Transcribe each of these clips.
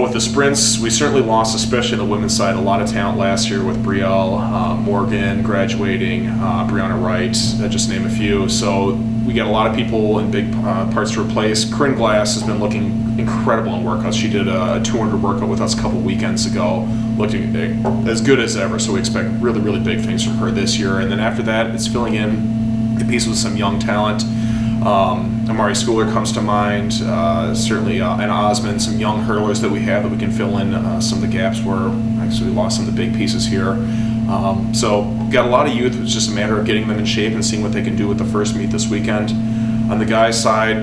With the sprints, we certainly lost, especially on the women's side, a lot of talent last year with Brielle, Morgan graduating, Brianna Wright, just to name a few. So we got a lot of people in big parts to replace. Corinne Glass has been looking incredible in workouts. She did a 200 workout with us a couple weekends ago, looking as good as ever. So we expect really, really big things from her this year. And then after that, it's filling in the piece with some young talent. Amari Schooler comes to mind, certainly, and Osmond, some young hurlers that we have that we can fill in some of the gaps where actually we lost some of the big pieces here. So got a lot of youth. It's just a matter of getting them in shape and seeing what they can do with the first meet this weekend. On the guys' side,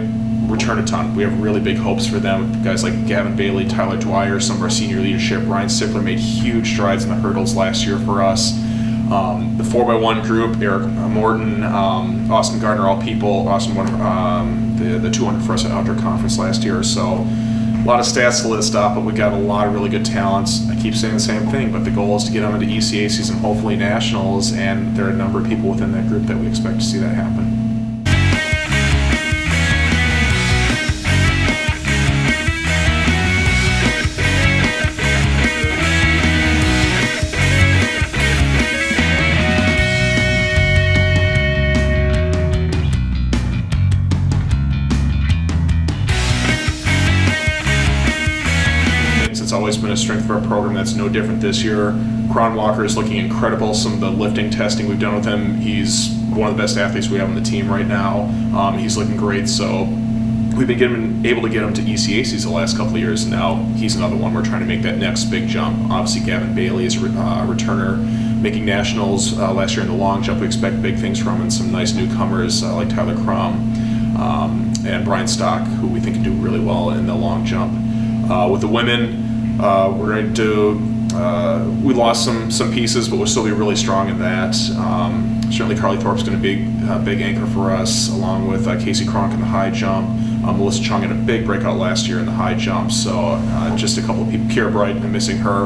return a ton. We have really big hopes for them. Guys like Gavin Bailey, Tyler Dwyer, some of our senior leadership. Ryan Sippler made huge strides in the hurdles last year for us. The 4x1 group, Eric Morton, Austin Gardner, all people. Austin won the 200 for us at Outdoor Conference last year. So a lot of stats to list off, but we got a lot of really good talents. I keep saying the same thing, but the goal is to get them into ECACs and hopefully nationals, and there are a number of people within that group that we expect to see that happen. It's always been a strength of our program. That's no different this year. Kron Walker is looking incredible. Some of the lifting testing we've done with him, he's one of the best athletes we have on the team right now. He's looking great. So we've been able to get him to ECACs the last couple of years. Now he's another one we're trying to make that next big jump. Obviously Gavin Bailey is a returner, making nationals last year in the long jump. We expect big things from him, and some nice newcomers like Tyler Crum and Brian Stock, who we think can do really well in the long jump. With the women, we're going to we lost some pieces, but we'll still be really strong in that. Certainly Carly Thorpe's going to be a big anchor for us, along with Casey Cronk in the high jump. Melissa Chung had a big breakout last year in the high jump, so just a couple of people. Kira Bright, I'm missing her,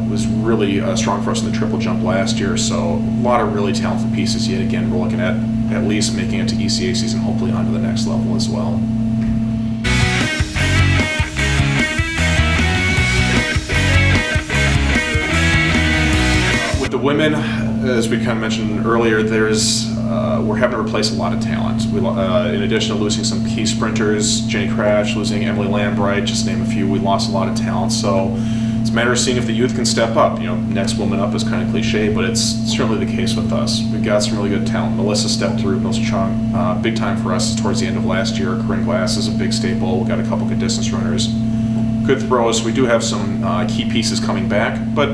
was really strong for us in the triple jump last year, so a lot of really talented pieces yet again. We're looking at least making it to ECACs and hopefully onto the next level as well. The women, as we kind of mentioned earlier, we're having to replace a lot of talent. In addition to losing some key sprinters, Jenny Crash, losing Emily Lambright, just to name a few, we lost a lot of talent. So it's a matter of seeing if the youth can step up. Next woman up is kind of cliche, but it's certainly the case with us. We've got some really good talent. Melissa stepped through, Melissa Chung, big time for us towards the end of last year. Corinne Glass is a big staple. We've got a couple good distance runners, good throws. We do have some key pieces coming back, but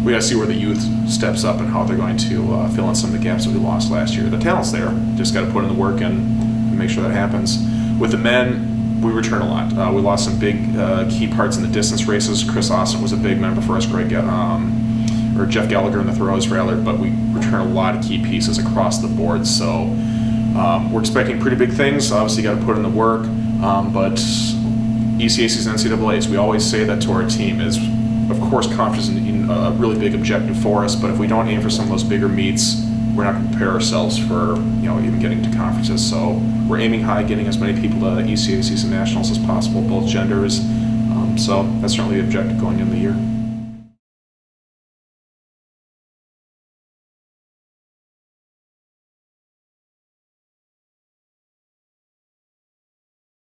we got to see where the youth steps up and how they're going to fill in some of the gaps that we lost last year. The talent's there, just got to put in the work and make sure that happens. With the men, we return a lot. We lost some big key parts in the distance races. Chris Austin was a big member for us, Jeff Gallagher in the throws rather, but we return a lot of key pieces across the board. So we're expecting pretty big things. Obviously got to put in the work, but ECACs and NCAAs, we always say that to our team, is of course conference is a really big objective for us, but if we don't aim for some of those bigger meets, we're not going to prepare ourselves for even getting to conferences. So we're aiming high, getting as many people to ECACs and nationals as possible, both genders. So that's certainly the objective going into the year.